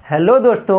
Hello दोस्तों,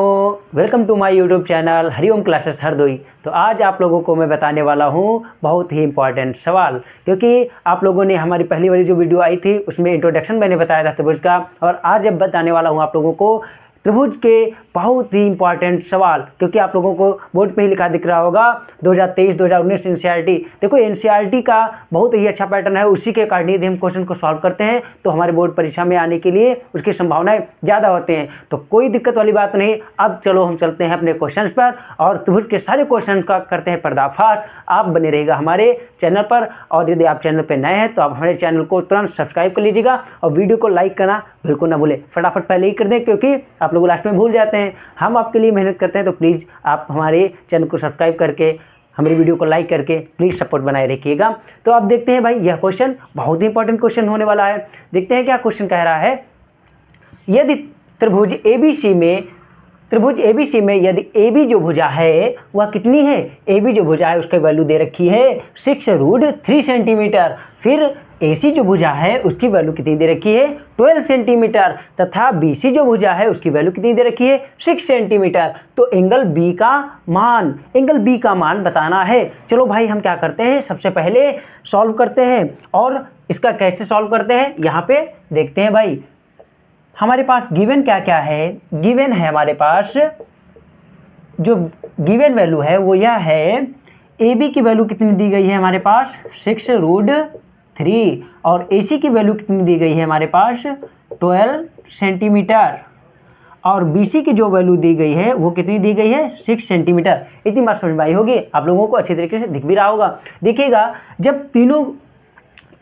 welcome to my YouTube channel Hariom classes Hardoi. तो आज आप लोगों को मैं बताने वाला हूँ बहुत ही इम्पॉर्टेंट सवाल, क्योंकि आप लोगों ने हमारी पहली वाली जो वीडियो आई थी उसमें इंट्रोडक्शन मैंने बताया था त्रिभुज का, और आज अब बताने वाला हूँ आप लोगों को त्रिभुज के बहुत ही इंपॉर्टेंट सवाल, क्योंकि आप लोगों को बोर्ड पे ही लिखा दिख रहा होगा 2023-2019 एनसीईआरटी। देखो एनसीईआरटी का बहुत ही अच्छा पैटर्न है, उसी के अकॉर्डिंग यदि हम क्वेश्चन को सॉल्व करते हैं तो हमारे बोर्ड परीक्षा में आने के लिए उसकी संभावनाएं ज़्यादा होते हैं। तो कोई दिक्कत वाली बात नहीं। अब चलो हम चलते हैं अपने क्वेश्चन पर और त्रिभुज के सारे क्वेश्चन का करते हैं पर्दाफाश। आप बने रहेगा हमारे चैनल पर, और यदि आप चैनल पर नए हैं तो आप हमारे चैनल को तुरंत सब्सक्राइब कर लीजिएगा और वीडियो को लाइक करना बिल्कुल ना भूलें। फटाफट पहले ही कर दें, क्योंकि आप लोग लास्ट में भूल जाते हैं। हम आपके लिए मेहनत करते हैं, तो प्लीज़ आप हमारे चैनल को सब्सक्राइब करके हमारी वीडियो को लाइक करके प्लीज़ सपोर्ट बनाए रखिएगा। तो आप देखते हैं भाई, यह क्वेश्चन बहुत ही इंपॉर्टेंट क्वेश्चन होने वाला है। देखते हैं क्या क्वेश्चन कह रहा है। यदि त्रिभुज एबीसी में यदि AB जो भुजा है वह कितनी है, AB जो भुजा है उसकी वैल्यू दे रखी है 6√3 सेंटीमीटर। फिर AC जो भुजा है उसकी वैल्यू कितनी दे रखी है 12 सेंटीमीटर, तथा BC जो भुजा है उसकी वैल्यू कितनी दे रखी है 6 सेंटीमीटर। तो एंगल B का मान बताना है। चलो भाई हम क्या करते हैं, सबसे पहले सॉल्व करते हैं। और इसका कैसे सॉल्व करते हैं यहाँ पे देखते हैं भाई। हमारे पास गिवन क्या क्या है, गिवन है हमारे पास, जो गिवन वैल्यू है वो यह है, AB की वैल्यू कितनी दी गई है हमारे पास 6√3, और AC की वैल्यू कितनी दी गई है हमारे पास 12 सेंटीमीटर, और BC की जो वैल्यू दी गई है वो कितनी दी गई है 6 सेंटीमीटर। इतनी बात समझ में आई होगी, आप लोगों को अच्छी तरीके से दिख भी रहा होगा। देखिएगा, जब तीनों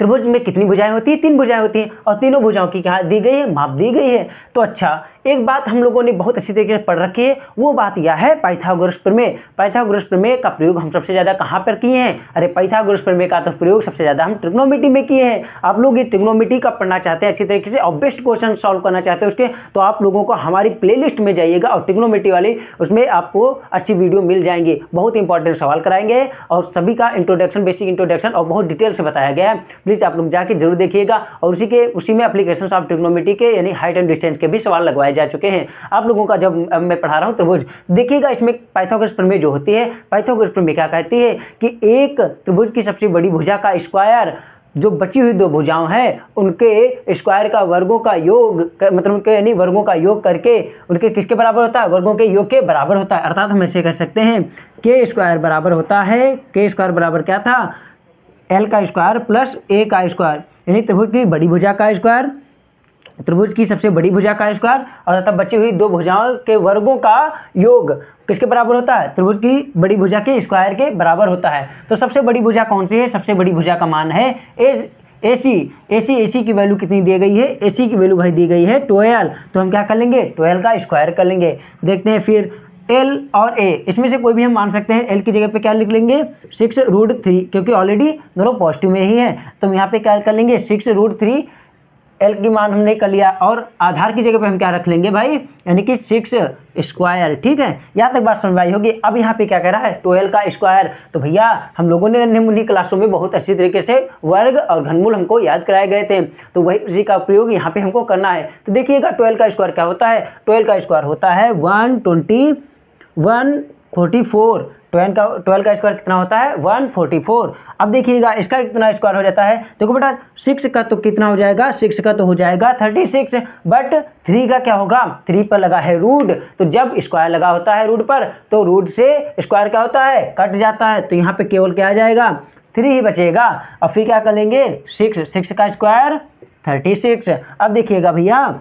त्रिभुज में कितनी भुजाएं होती है, 3 भुजाएं होती हैं, और तीनों भुजाओं की क्या दी गई है, माप दी गई है। तो अच्छा, एक बात हम लोगों ने बहुत अच्छी तरीके से पढ़ रखी है, वो बात यह है पाइथागोरस प्रमेय। पाइथागोरस प्रमेय का प्रयोग हम सबसे ज़्यादा कहाँ पर किए हैं, अरे पाइथागोरस प्रमेय का तो प्रयोग सबसे ज़्यादा हम ट्रिग्नोमेट्री में किए हैं। आप लोग ये ट्रिग्नोमेट्री का पढ़ना चाहते हैं अच्छी तरीके से और बेस्ट क्वेश्चन सॉल्व करना चाहते हैं उसके, तो आप लोगों को हमारी प्लेलिस्ट में जाइएगा और ट्रिग्नोमेट्री वाली, उसमें आपको अच्छी वीडियो मिल जाएंगी। बहुत इंपॉर्टेंट सवाल कराएंगे और सभी का इंट्रोडक्शन, बेसिक इंट्रोडक्शन और बहुत डिटेल से बताया गया है। प्लीज़ आप लोग जाके जरूर देखिएगा। और उसी में एप्लीकेशन ऑफ ट्रिग्नोमेट्री के यानी हाइट एंड डिस्टेंस के भी सवाल लगवाए जा चुके हैं आप लोगों का। जब मैं पढ़ा रहा हूँ त्रिभुज, देखिएगा इसमें पाइथागोरस प्रमेय जो होती है, पाइथागोरस प्रमेय क्या कहती है कि एक त्रिभुज की सबसे बड़ी भुजा का स्क्वायर, जो बची हुई दो भुजाओं हैं उनके स्क्वायर का वर्गों का योग, मतलब उनके यानी वर्गों का योग करके उनके किसके बराबर होता है, वर्गों के योग के बराबर होता है। अर्थात हम ऐसे कह सकते हैं के स्क्वायर बराबर होता है, के स्क्वायर बराबर क्या था, L का स्क्वायर प्लस A का स्क्वायर, यानी त्रिभुज की बड़ी भुजा का स्क्वायर, त्रिभुज की सबसे बड़ी भुजा का स्क्वायर, और तब बची हुई दो भुजाओं के वर्गों का योग किसके बराबर होता है, त्रिभुज की बड़ी भुजा के स्क्वायर के बराबर होता है। तो सबसे बड़ी भुजा कौन सी है, सबसे बड़ी भुजा का मान है AC की वैल्यू कितनी दी गई है, AC की वैल्यू भाई दी गई है 12। तो हम क्या कर लेंगे, 12 का स्क्वायर कर लेंगे। देखते हैं फिर L और A, इसमें से कोई भी हम मान सकते हैं। L की जगह पे क्या लिख लेंगे 6√3, क्योंकि ऑलरेडी दोनों पॉजिटिव में ही है, तो हम यहाँ पे क्या कर लेंगे 6√3, L की मान हमने कर लिया, और आधार की जगह पे हम क्या रख लेंगे भाई, यानी कि 6 स्क्वायर। ठीक है, यहाँ तक बात समझ आई होगी। अब यहाँ पे क्या कह रहा है 12 का स्क्वायर। तो भैया हम लोगों ने नन्ही क्लासों में बहुत अच्छी तरीके से वर्ग और घनमूल हमको याद कराए गए थे, तो वही उसी का प्रयोग यहाँ पे हमको करना है। तो देखिएगा 12 का स्क्वायर क्या होता है, 12 का स्क्वायर होता है 144। 12 का स्क्वायर कितना होता है 144। अब देखिएगा इसका कितना स्क्वायर हो जाता है, देखो बेटा 6 का तो कितना हो जाएगा, 6 का तो हो जाएगा 36, बट 3 का क्या होगा, 3 पर लगा है रूट। तो जब स्क्वायर लगा होता है रूट पर, तो रूट से स्क्वायर क्या होता है, कट जाता है। तो यहाँ पे केवल क्या आ जाएगा 3 ही बचेगा। और फिर क्या कर लेंगे 6 का स्क्वायर 36। अब देखिएगा भैया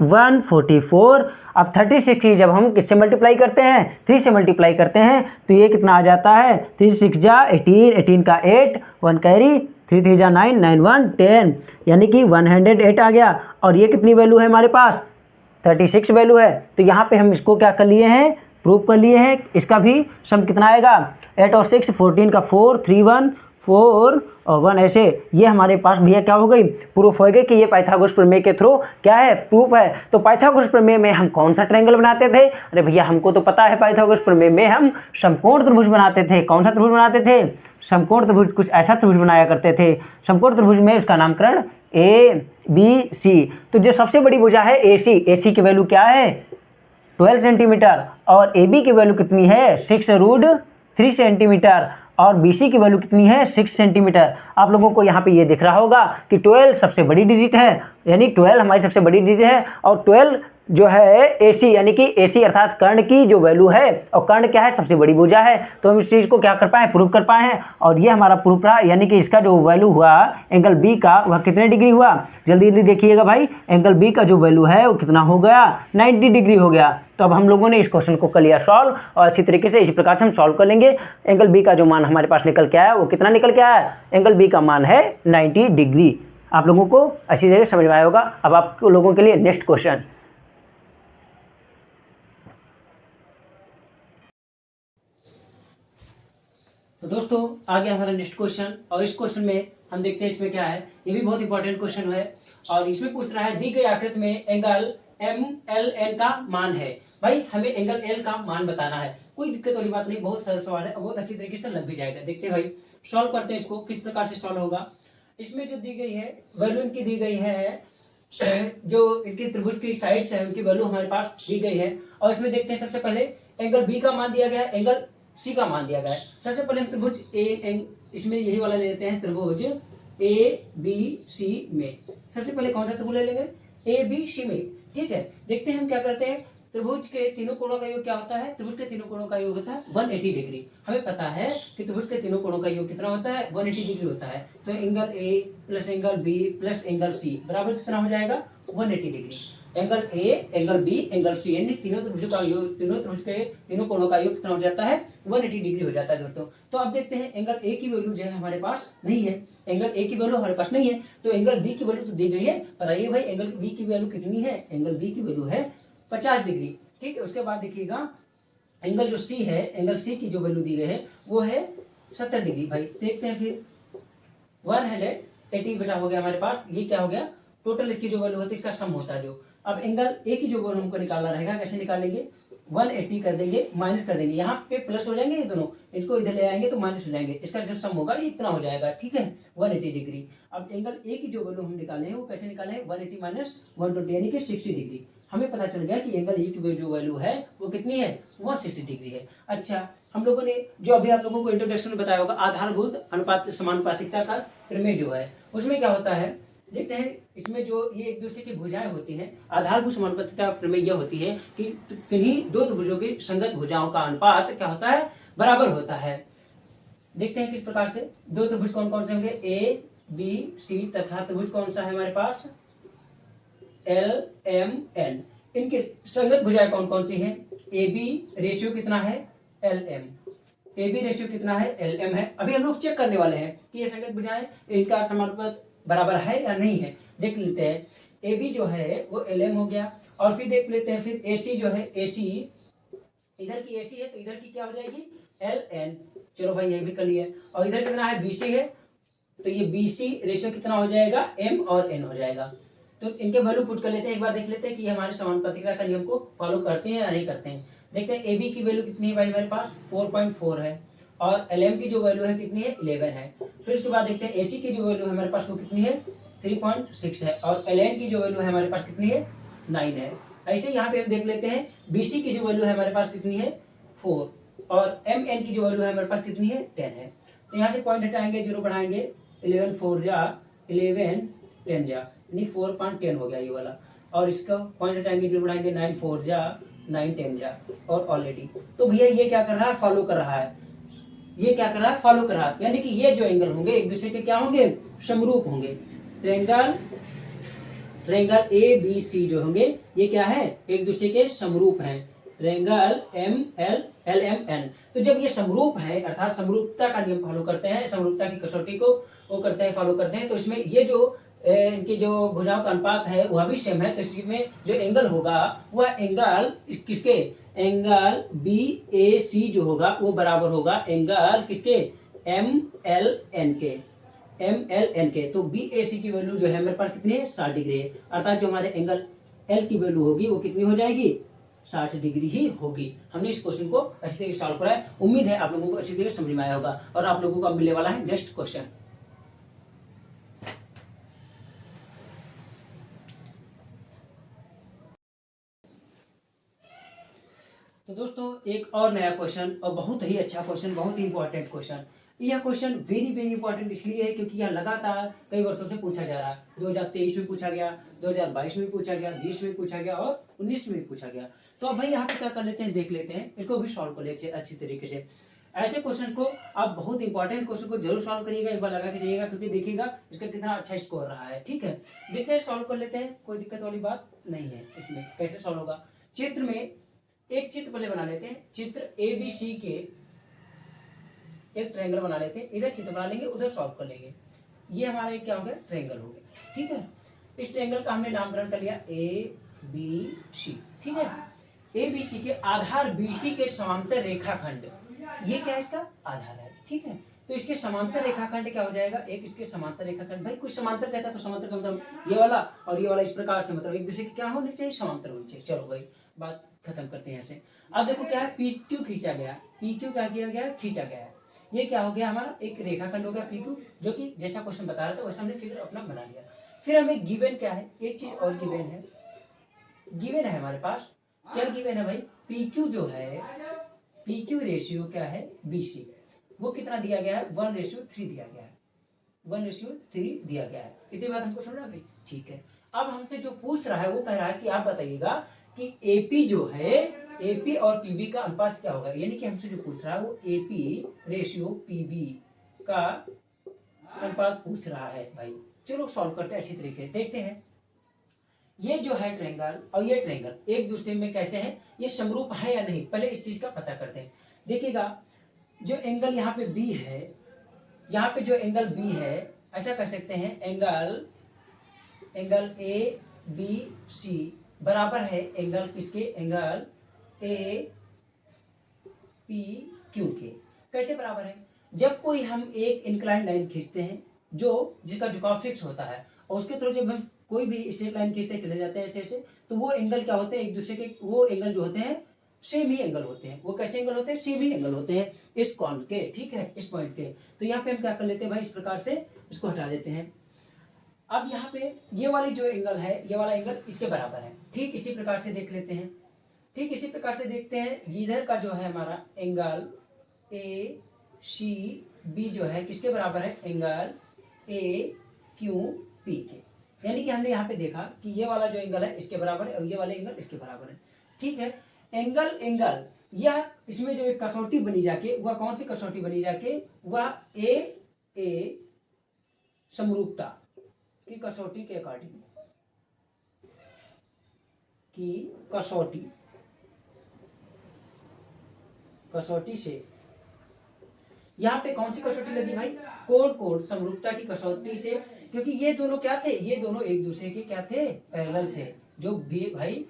144, अब 36 की जब हम किससे मल्टीप्लाई करते हैं, 3 से मल्टीप्लाई करते हैं, तो ये कितना आ जाता है 3 6 जा 18, 18 का 8, 1 कैरी, 3 3 जा 9, 9 1 10, यानी कि 108 आ गया। और ये कितनी वैल्यू है हमारे पास 36 वैल्यू है। तो यहाँ पे हम इसको क्या कर लिए हैं, प्रूफ कर लिए हैं। इसका भी सम कितना आएगा 8 और 6 14 का 4, 3 1 4 और 1, ऐसे ये हमारे पास भैया क्या हो गई, प्रूफ हो गई कि ये पाइथागोरस प्रमेय के थ्रू क्या है, प्रूफ है। तो पाइथागोरस प्रमेय में हम कौन सा ट्रायंगल बनाते थे, अरे भैया हमको तो पता है पाइथागोरस प्रमेय में हम समकोण त्रिभुज बनाते थे। कौन सा त्रिभुज बनाते थे, समकोण त्रिभुज, कुछ ऐसा त्रिभुज बनाया करते थे। समकोण त्रिभुज में उसका नामकरण A B C। तो जो सबसे बड़ी भुजा है AC, AC की वैल्यू क्या है 12 सेंटीमीटर और ए बी की वैल्यू कितनी है 6√3 सेंटीमीटर और बी सी की वैल्यू कितनी है 6 सेंटीमीटर। आप लोगों को यहाँ पे ये दिख रहा होगा कि 12 सबसे बड़ी डिजिट है, यानी 12 हमारी सबसे बड़ी डिजिट है और 12 जो है एसी यानी कि एसी अर्थात कर्ण की जो वैल्यू है, और कर्ण क्या है सबसे बड़ी भुजा है, तो हम इस चीज़ को क्या कर पाए प्रूव कर पाए हैं। और ये हमारा प्रूफ रहा, यानी कि इसका जो वैल्यू हुआ एंगल बी का वह कितने डिग्री हुआ, जल्दी जल्दी देखिएगा भाई, एंगल बी का जो वैल्यू है वो कितना हो गया 90 डिग्री हो गया। तो अब हम लोगों ने इस क्वेश्चन को कर लिया सॉल्व और इसी तरीके से इसी प्रकार से हम सॉल्व कर लेंगे। एंगल बी का जो मान हमारे पास निकल के आया वो कितना निकल के आया, एंगल बी का मान है 90 डिग्री। आप लोगों को अच्छी तरह समझ में आया होगा। अब आप लोगों के लिए नेक्स्ट क्वेश्चन। तो दोस्तों आ गया हमारा नेक्स्ट क्वेश्चन और इस क्वेश्चन में हम देखते हैं इसमें क्या है। ये भी बहुत इंपॉर्टेंट क्वेश्चन है और इसमें पूछ रहा है दी गई आकृति में एंगल एम एल एन का मान है। भाई हमें एंगल एल का मान बताना है, कोई दिक्कत वाली बात नहीं, बहुत सरल सवाल है और बहुत अच्छी तरीके से लग भी जाएगा। देखते हैं भाई सॉल्व करते हैं इसको किस प्रकार से सॉल्व होगा। इसमें जो दी गई है वैल्यू इनकी दी गई है, जो इनकी त्रिभुज की साइड्स है उनकी वैल्यू हमारे पास दी गई है और इसमें देखते हैं सबसे पहले एंगल बी का मान दिया गया है, एंगल सी का मान दिया गया है। सबसे पहले हम त्रिभुज इसमें यही वाला ले लेते हैं, त्रिभुज ए बी सी में सबसे पहले कौन सा त्रिभुज ले लेंगे ए बी सी में। ठीक है, देखते हैं हम क्या करते हैं। त्रिभुज के तीनों कोणों का योग क्या होता है, त्रिभुज के तीनों कोणों का योग होता है 180 डिग्री। हमें पता है कि त्रिभुज के तीनों कोणों का योग कितना होता है 180 डिग्री होता है। तो angle A plus angle B plus angle C बराबर कितना हो जाएगा 180 degree. Angle A angle B angle C यानी तीनों त्रिभुज का योग, तीनों त्रिभुज के तीनों कोणों का योग कितना हो जाता है 180 डिग्री हो जाता है दोस्तों। तो अब देखते हैं एंगल ए की वैल्यू जो है हमारे पास नहीं है, एंगल ए की वैल्यू हमारे पास नहीं है, तो एंगल बी की वैल्यू तो दी गई है। बताइए भाई एंगल बी की वैल्यू कितनी है, एंगल बी की वैल्यू है 50 डिग्री। ठीक है, उसके बाद देखिएगा एंगल जो सी है, एंगल सी की जो वैल्यू दी गई है वो है 70 डिग्री। भाई देखते हैं फिर 180 बेटा हो गया हमारे पास, ये क्या हो गया टोटल इसकी जो वैल्यू होती है इसका सम होता है जो। अब एंगल ए की जो वैल्यू हमको निकालना रहेगा, कैसे निकालेंगे 180 कर देंगे माइनस कर देंगे, यहाँ पे प्लस हो जाएंगे ये दोनों, इसको इधर ले आएंगे तो माइनस हो जाएंगे, इसका जो सम होगा ये इतना हो जाएगा। ठीक है 180 डिग्री। अब एंगल ए की जो वैल्यू हम निकाले हैं वो कैसे निकाले हैं 180 माइनस 120 यानी कि 60 डिग्री। हमें पता चल गया कि एंगल ए की जो वैल्यू है वो कितनी है 160 डिग्री है। अच्छा, हम लोगों ने जो अभी आप लोगों को इंट्रोडक्शन में बताया होगा आधारभूत अनुपात समानुपातिकता का प्रमेय जो है उसमें क्या होता है, देखते हैं इसमें जो ये एक दूसरे की भुजाएं होती हैं, आधारभूत समानुपातिकता प्रमेय यह होती है कि किन्हीं दो भुजों की संगत भुजाओं का अनुपात क्या होता है बराबर होता है। देखते हैं किस प्रकार से, दो त्रिभुज कौन कौन से होंगे ए बी सी तथा त्रिभुज कौन सा है हमारे पास एल एम एन, इनके संगत भुजाएं कौन कौन सी हैं, ए बी रेशियो कितना है L M, A B ratio कितना है एल एम है। अभी हम लोग चेक करने वाले हैं कि ये संगत भुजाएं इनका समानुपात बराबर है या नहीं है। देख लेते हैं ए बी जो है वो एल एम हो गया और फिर देख लेते हैं फिर ए सी जो है ए सी, इधर की ए सी है तो इधर की क्या हो जाएगी एल एन। चलो भाई ये भी कर लिया। और इधर कितना है बी सी है तो ये बी सी रेशियो कितना हो जाएगा एम और एन हो जाएगा। तो इनके वैल्यू पुट कर लेते हैं, एक बार देख लेते हैं कि ये हमारे समानुपातिकता का नियम को फॉलो करते हैं या नहीं करते हैं। देखते हैं ए बी की वैल्यू कितनी है भाई हमारे पास 4.4 है और एल एम की जो वैल्यू है कितनी है 11 है। फिर उसके बाद देखते हैं ए सी की जो वैल्यू है हमारे पास वो कितनी है 3.6 है और एल एन की जो वैल्यू है हमारे पास कितनी है 9 है। ऐसे यहाँ पे हम देख लेते हैं बी सी की जो वैल्यू है हमारे पास कितनी है 4 और एम एन की जो वैल्यू है हमारे पास कितनी है 10 है। तो यहाँ से पॉइंट हटाएंगे, जीरो बढ़ाएंगे, 11 4 जा 11 10 जा यानी 4.10 हो गया ये वाला, और इसका पॉइंट हटाएंगे जीरो बढ़ाएंगे 9 4 जा 9 10 जा और ऑलरेडी। तो भैया ये क्या कर रहा है फॉलो कर रहा है, ये क्या कर रहा है फॉलो कर रहा है, यानी कि ये जो एंगल होंगे एक दूसरे के क्या होंगे समरूप होंगे। ट्रायंगल ए बी सी जो होंगे ये क्या है एक दूसरे के समरूप हैं, triangle M L L M N. तो जब ये समरूप है अर्थात समरूपता का नियम फॉलो करते हैं, समरूपता की कसौटी को वो करते हैं फॉलो करते हैं, तो इसमें ये जो इनकी जो भुजाओं का अनुपात है वह भी सेम है। तो इसमें जो एंगल होगा वह एंगल किसके एंगल बी ए सी जो होगा वो बराबर होगा एंगल किसके एम एल एन के, एम एल एन के। तो बी ए सी की वैल्यू जो है हमारे पास कितनी है 60 डिग्री है, अर्थात जो हमारे एंगल एल की वैल्यू होगी वो कितनी हो जाएगी 60 डिग्री ही होगी। हमने इस क्वेश्चन को अच्छी तरीके से सॉल्व करा है, उम्मीद है आप लोगों को अच्छी तरीके से समझ में आया होगा और आप लोगों को अब मिलने वाला है नेक्स्ट क्वेश्चन। तो दोस्तों एक और नया क्वेश्चन और बहुत ही अच्छा क्वेश्चन, बहुत ही इंपॉर्टेंट क्वेश्चन। यह क्वेश्चन वेरी वेरी इंपॉर्टेंट इसलिए है क्योंकि यह लगातार कई वर्षों से पूछा जा रहा है। 2023 में पूछा गया, 2022 में पूछा गया, 20 में पूछा गया और 19 में भी पूछा गया। तो अब भाई यहाँ पे क्या कर लेते हैं, देख लेते हैं, इसको भी सॉल्व कर लेते हैं अच्छी तरीके से। ऐसे क्वेश्चन को आप बहुत इंपॉर्टेंट क्वेश्चन को जरूर सॉल्व करिएगा, एक बार लगा के जाइएगा, क्योंकि देखिएगा इसका कितना अच्छा स्कोर रहा है। ठीक है, देखते हैं, सॉल्व कर लेते हैं, कोई दिक्कत वाली बात नहीं है इसमें। कैसे सॉल्व होगा, चित्र में एक चित्र पहले बना लेते हैं। चित्र ABC के एक ट्रायंगल बना लेते हैं, इधर चित्र बना लेंगे, उधर सॉल्व कर लेंगे। ये हमारा एक क्या हो गया, ट्रायंगल हो गया। ठीक है, इस ट्रायंगल का हमने नामकरण कर लिया ABC। ठीक है, ABC के आधार BC के समांतर रेखाखंड, ये क्या है, इसका आधार है। ठीक है, तो इसके समांतर रेखाखंड क्या हो जाएगा, एक इसके समांतर रेखाखंड। भाई कुछ समांतर कहता है तो समांतर का मतलब ये वाला और ये वाला इस प्रकार से, मतलब एक दूसरे के क्या होने चाहिए, समांतर होने चाहिए। चलो भाई बात खत्म करते हैं ऐसे। अब देखो क्या है, PQ खींचा गया, PQ क्या किया गया, खींचा गया है। ये क्या हो गया, हमारा एक रेखाखंड हो गया PQ, जो कि जैसा क्वेश्चन बता रहा था वैसा हमने फिगर अपना बना लिया। फिर हमें गिवन क्या है, एक चीज और गिवन है, गिवन है हमारे पास, क्या गिवन है भाई, PQ जो है, PQ रेशियो क्या है BC, वो कितना दिया गया है, 1:3 दिया गया है, 1:3 दिया गया है। इतनी बात हमको समझ आ गई। ठीक है, अब हमसे जो पूछ रहा है वो कह रहा है कि आप बताइएगा कि AP जो है, AP और PB का अनुपात क्या होगा। यानी कि हमसे जो पूछ रहा है वो AP रेशियो PB का अनुपात पूछ रहा है भाई। चलो सॉल्व करते हैं अच्छी तरीके, देखते हैं। ये जो है ट्रायंगल और ये ट्रायंगल एक दूसरे में कैसे हैं, ये समरूप है या नहीं, पहले इस चीज का पता करते हैं। देखिएगा, जो एंगल यहाँ पे B है, यहाँ पे जो एंगल B है, ऐसा कह सकते हैं एंगल ABC बराबर है एंगल किसके, एंगल APQ के। कैसे बराबर है, जब कोई हम एक इंक्लाइन लाइन खींचते हैं जो जिसका झुकाव फिक्स होता है, और उसके थ्रू जब हम कोई भी स्ट्रेट लाइन खींचते चले जाते हैं ऐसे ऐसे, तो वो एंगल क्या होते हैं, एक दूसरे के वो एंगल जो होते हैं सेम ही एंगल होते हैं। वो कैसे एंगल होते हैं, सेम ही एंगल होते हैं इस कोण के। ठीक है, इस पॉइंट के। तो यहाँ पे हम क्या कर लेते हैं भाई, इस प्रकार से इसको हटा देते हैं। अब यहाँ पे ये वाली जो एंगल है, ये वाला एंगल इसके बराबर है। ठीक इसी प्रकार से देख लेते हैं, ठीक इसी प्रकार से देखते हैं। इधर का जो है हमारा एंगल ACB जो है किसके बराबर है, एंगल AQP के। यानी कि हमने यहाँ पे देखा कि ये वाला जो एंगल है इसके बराबर है और ये वाला एंगल इसके बराबर है। ठीक है, एंगल यह इसमें जो एक कसौटी बनी जाके, वह कौन सी कसौटी बनी जाके, वह ए समरूपता की कसौटी के अकॉर्डिंग की कसौटी से, यहाँ पे कौन सी कसौटी लगी भाई, कोण समरूपता की कसौटी से, क्योंकि ये दोनों क्या थे, ये दोनों एक दूसरे के क्या थे, पैरेलल थे। जो भी भाई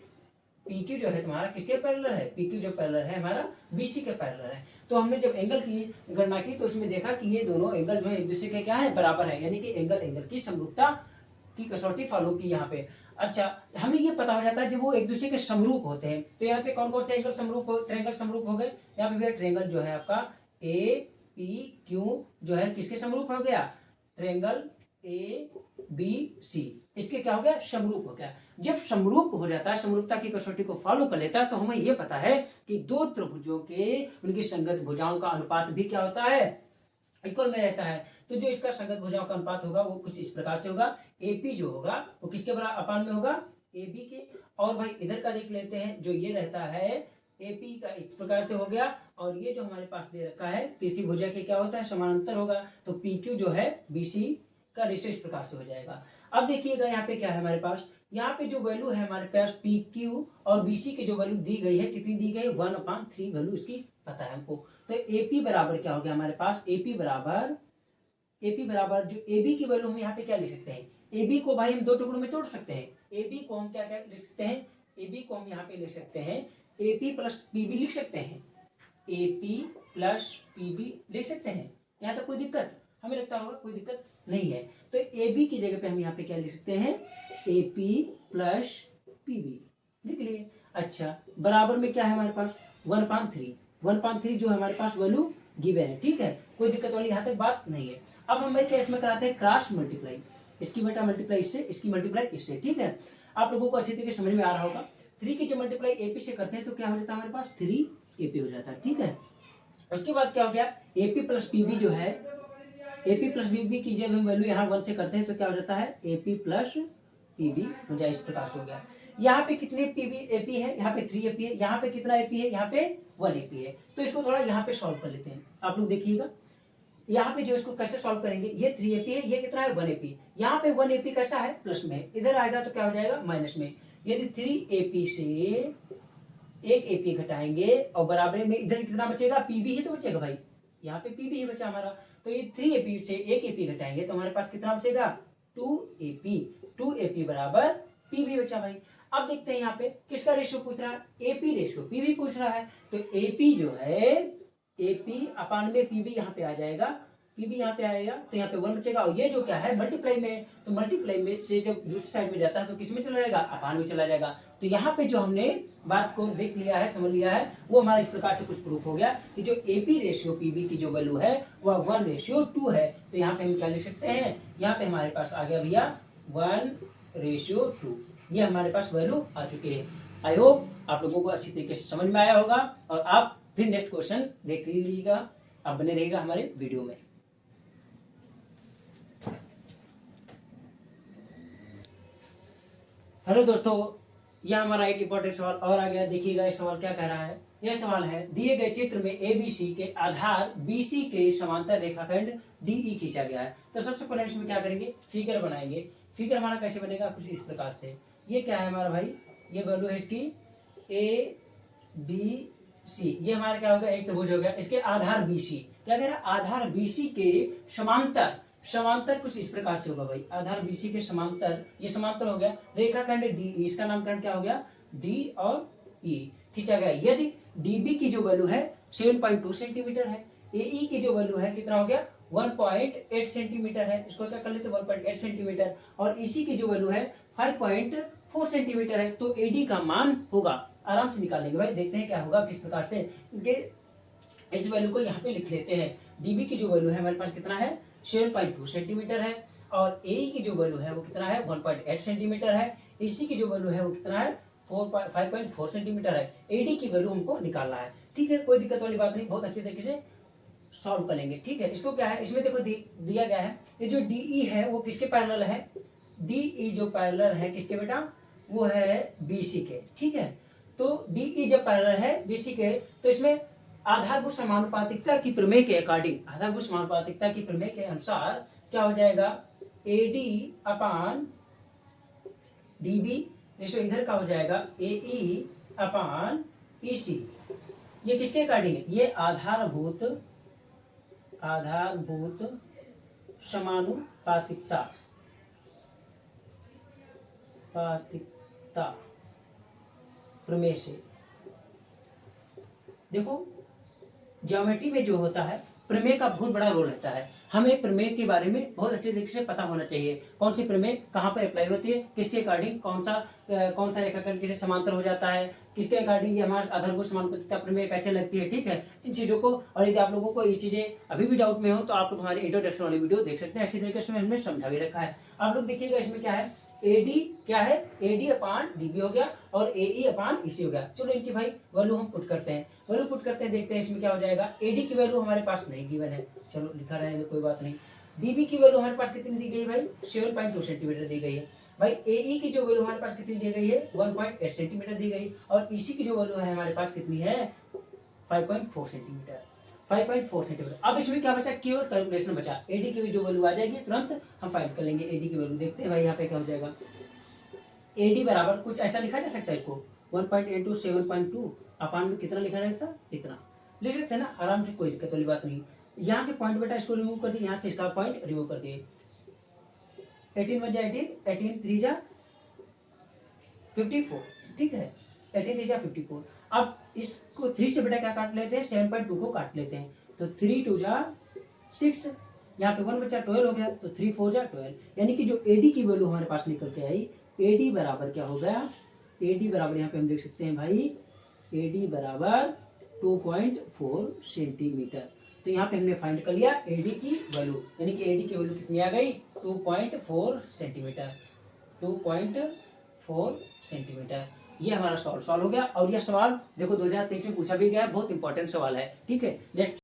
PQ जो है तुम्हारा किसके पैरेलल है, PQ जो पैरेलल है हमारा BC के पैरेलल है। तो हमने जब एंगल की गणना की तो उसमें देखा कि ये दोनों एंगल जो है एक दूसरे के क्या है, बराबर है। यानी कि एंगल की समरूपता की कसौटी फॉलो की यहाँ पे। अच्छा, हमें ये पता हो जाता है जब वो एक दूसरे के समरूप होते हैं। तो यहाँ पे कौन कौन से एंगल समरूप हो, ट्रायंगल समरूप हो गए। यहाँ पे भी ट्रायंगल जो है आपका APQ जो है किसके समरूप हो गया, ट्रायंगल ABC इसके क्या हो गया, समरूप हो गया। जब समरूप हो जाता है, समरूपता की कसौटी को फॉलो कर लेता है, तो हमें यह पता है कि दो त्रिभुजों के उनकी संगत भुजाओं का अनुपात भी क्या होता है, इक्वल में रहता है। तो जो इसका संगत भुजाओं का अनुपात होगा वो कुछ इस प्रकार से होगा, AP जो होगा वो किसके बराबर अपान में होगा, AB के। और भाई इधर का देख लेते हैं, जो ये रहता है AP का इस प्रकार से हो गया, और ये जो हमारे पास दे रखा है तीसरी भुजा के क्या होता है, समानांतर होगा। तो PQ जो है BC का रेशियो इस प्रकार से हो जाएगा। अब देखिएगा यहाँ पे क्या है हमारे पास, यहाँ पे जो वैल्यू है हमारे पास PQ और BC की जो वैल्यू दी गई है, कितनी दी गई, 1/3 वैल्यू इसकी पता है हमको। तो AP बराबर क्या हो गया हमारे पास, AP बराबर जो AB की वैल्यू हम यहाँ पे क्या लिख सकते हैं, AB को भाई हम दो टुकड़ों में तोड़ सकते हैं। AB को हम क्या क्या लिख सकते हैं, AB को हम यहाँ पे लिख सकते हैं AP प्लस PB लिख सकते हैं, AP प्लस PB लिख सकते हैं। यहाँ तक कोई दिक्कत, हमें लगता होगा कोई दिक्कत नहीं है। तो AB की जगह पे हम यहाँ पे क्या लिख सकते हैं, AP प्लस PB लिख लिए। अच्छा, बराबर में क्या है हमारे पास, 1/3 जो हमारे पास वैल्यू गिवन है। ठीक है, कोई दिक्कत वाली यहाँ तक बात नहीं है। अब हम भाई क्या इसमें कराते हैं, क्रॉस मल्टीप्लाई, इसकी बेटा मल्टीप्लाई इससे, इसकी मल्टीप्लाई इससे। ठीक है, आप लोगों को अच्छी तरीके समझ में आ रहा होगा। 3 की जब मल्टीप्लाई AP से करते हैं तो क्या हो जाता है हमारे पास 3 AP हो जाता है, ठीक है। उसके बाद क्या हो गया, AP प्लस PB जो है, AP प्लस BB की जब हम वैल्यू यहाँ 1 से करते हैं तो क्या हो जाता है AP प्लस PB हो जाए, इस प्रकार से हो गया। यहाँ पे कितने AP है, यहाँ पे 3 AP है, यहाँ पे कितना AP है, यहाँ पे 1 AP है। तो इसको थोड़ा यहाँ पे सॉल्व कर लेते हैं, आप लोग देखिएगा यहाँ पे जो इसको कैसे सॉल्व करेंगे, ये 3 AP है, ये कितना है 1 AP, यहाँ पे 1 AP कैसा है प्लस में, इधर आएगा तो क्या हो जाएगा माइनस में। यदि 3 AP से 1 AP घटाएंगे और बराबर में इधर कितना बचेगा, PB ही तो बचेगा भाई, यहाँ पे PB ही बचा हमारा। तो ये 3 AP से 1 AP घटाएंगे तो हमारे पास कितना बचेगा 2 AP, 2 AP बराबर PB बचा भाई। अब देखते हैं यहाँ पे किसका रेशियो पूछ रहा है, AP रेशियो PB पूछ रहा है। तो AP जो है AP अपान में PB यहाँ पे आ जाएगा, PB यहाँ पे आएगा तो यहाँ पे 1 बचेगा, और ये जो क्या है मल्टीप्लाई में, तो मल्टीप्लाई में से जब दूसरी साइड में जाता है तो किस में चला जाएगा, अपान में चला जाएगा। तो यहाँ पे जो हमने बात को देख लिया है, समझ लिया है, वो हमारा इस प्रकार से कुछ प्रूफ हो गया कि जो AP रेशियो PB की जो वैल्यू है वह 1:2 है। तो यहाँ पे हम क्या लिख सकते हैं, यहाँ पे हमारे पास आ गया भैया 1:2, ये हमारे पास वैल्यू आ चुकी है। आई होप आप लोगों को अच्छी तरीके से समझ में आया होगा, और आप फिर नेक्स्ट क्वेश्चन देख लीजिएगा, आप बने रहिएगा हमारे वीडियो में। हेलो दोस्तों, यह हमारा एक इंपॉर्टेंट सवाल और आ गया, देखिएगा इस सवाल क्या कह रहा है। यह सवाल है, दिए गए चित्र में ABC के आधार BC के समांतर रेखाखंड DE खींचा गया है। तो सबसे पहले इसमें क्या करेंगे, फिगर बनाएंगे। फिगर हमारा कैसे बनेगा, कुछ इस प्रकार से। ये क्या है हमारा भाई, ये वैल्यू है इसकी ABC, ये हमारा क्या होगा, एक त्रिभुज हो गया, इसके आधार BC, क्या कह रहा है, आधार BC के समांतर, समांतर कुछ इस प्रकार से होगा भाई, आधार BC के समांतर, ये समांतर हो गया, रेखाखंड DE, इसका नामकरण क्या हो गया, D और E खींचा गया। यदि DB की जो वैल्यू है 7.2 सेंटीमीटर है, AE की जो वैल्यू है कितना हो गया 1.8 सेंटीमीटर है, इसको क्या कर लेते 1.8 सेंटीमीटर, और EC की जो वैल्यू है 5.4 सेंटीमीटर है, तो AD का मान होगा, आराम से निकाल लेंगे भाई, देखते हैं क्या होगा किस प्रकार से। इस वैल्यू को यहाँ पे लिख लेते हैं। DB की जो वैल्यू है हमारे पास कितना है 7.2 सेंटीमीटर है, और AE की जो वैल्यू है वो कितना है 1.8 सेंटीमीटर है, EC की जो वैल्यू है वो कितना है 5.4 सेंटीमीटर है। AD की वैल्यू हमको निकालना है, ठीक है, कोई दिक्कत वाली बात नहीं, बहुत अच्छे तरीके से सॉल्व करेंगे, ठीक है। इसको क्या है, इसमें देखो दिया गया है, ये जो DE है वो किसके पैरेलल है, DE जो पैरेलल है किसके बेटा, वो है BC के, ठीक है। तो DE जब पैरेलल है BC के, तो इसमें आधारभूत समानुपातिकता की प्रमेय के अकॉर्डिंग, आधारभूत समानुपातिकता की प्रमेय के अनुसार क्या हो जाएगा, AD अपान DB, जैसे इधर का हो जाएगा AE अपान EC, ये किसके अकॉर्डिंग है, ये आधारभूत समानुपातिकता प्रमेय से। देखो ज्योमेट्री में जो होता है प्रमेय का बहुत बड़ा रोल रहता है, हमें प्रमेय के बारे में बहुत अच्छे तरीके से पता होना चाहिए, कौन सी प्रमेय कहाँ पर अप्लाई होती है, किसके अकॉर्डिंग कौन सा रेखाखंड किसे समांतर हो जाता है, किसके अकॉर्डिंग ये हमारा आधारभूत समानुपातिकता प्रमेय कैसे लगती है, ठीक है। इन चीज़ों को, और यदि आप लोगों को ये चीज़ें अभी भी डाउट में हो तो आप लोग हमारे इंट्रोडक्शन वाली वीडियो देख सकते हैं, अच्छी तरीके से हमने समझा भी रखा है। आप लोग देखिएगा इसमें क्या है, AD क्या है, AD अपान DB हो गया, और AE अपान EC हो गया। चलो इनकी भाई वैल्यू हम पुट करते हैं, वैल्यू पुट करते हैं, देखते हैं इसमें क्या हो जाएगा। AD की वैल्यू हमारे पास नहीं गिवन है, चलो लिखा रहेगा कोई बात नहीं। DB की वैल्यू हमारे पास कितनी दी गई भाई 7.2 सेंटीमीटर दी गई है भाई। AE की जो वैल्यू हमारे पास कितनी दी गई है 1.8 सेंटीमीटर दी गई, और EC की जो वैल्यू है हमारे पास कितनी है 5.4 सेंटीमीटर, 5.4 सेंटीमीटर। अब इसमें क्या बचा, केवल कैलकुलेशन बचा, AD की भी जो वैल्यू आ जाएगी तुरंत हम फाइंड कर लेंगे AD की वैल्यू। देखते हैं भाई यहाँ पे क्या हो जाएगा, AD बराबर कुछ ऐसा लिखा जा सकता है, इसको 1.8 7.2 अपान में कितना लिखा जाता है, इतना लिख सकते हैं ना आराम से, कोई दिक्कत वाली बात नहीं। यहाँ से पॉइंट बेटा इसको रिमूव कर दिए, यहाँ से इसका पॉइंट रिमूव कर दिए, 18 बजा 18 3 जा 54, ठीक है, 18 3 जा 54। अब इसको 3 से बेटा क्या काट लेते हैं 7.2 को काट लेते हैं, तो 3 2 जा 6, यहाँ पे 1 बचा 12 हो गया, तो 3 4 जा 12, यानी कि जो AD की वैल्यू हमारे पास निकल के आई, AD बराबर क्या हो गया, AD बराबर यहाँ पे हम देख सकते हैं भाई, AD बराबर 2.4 सेंटीमीटर। तो यहाँ पे हमने फाइंड कर लिया AD की वैल्यू, यानी कि AD की वैल्यू कितनी आ गई 2.4 सेंटीमीटर, 2.4 सेंटीमीटर। ये हमारा सॉल्व हो गया। और यह सवाल देखो 2023 में पूछा भी गया, बहुत इंपॉर्टेंट सवाल है। ठीक है, नेक्स्ट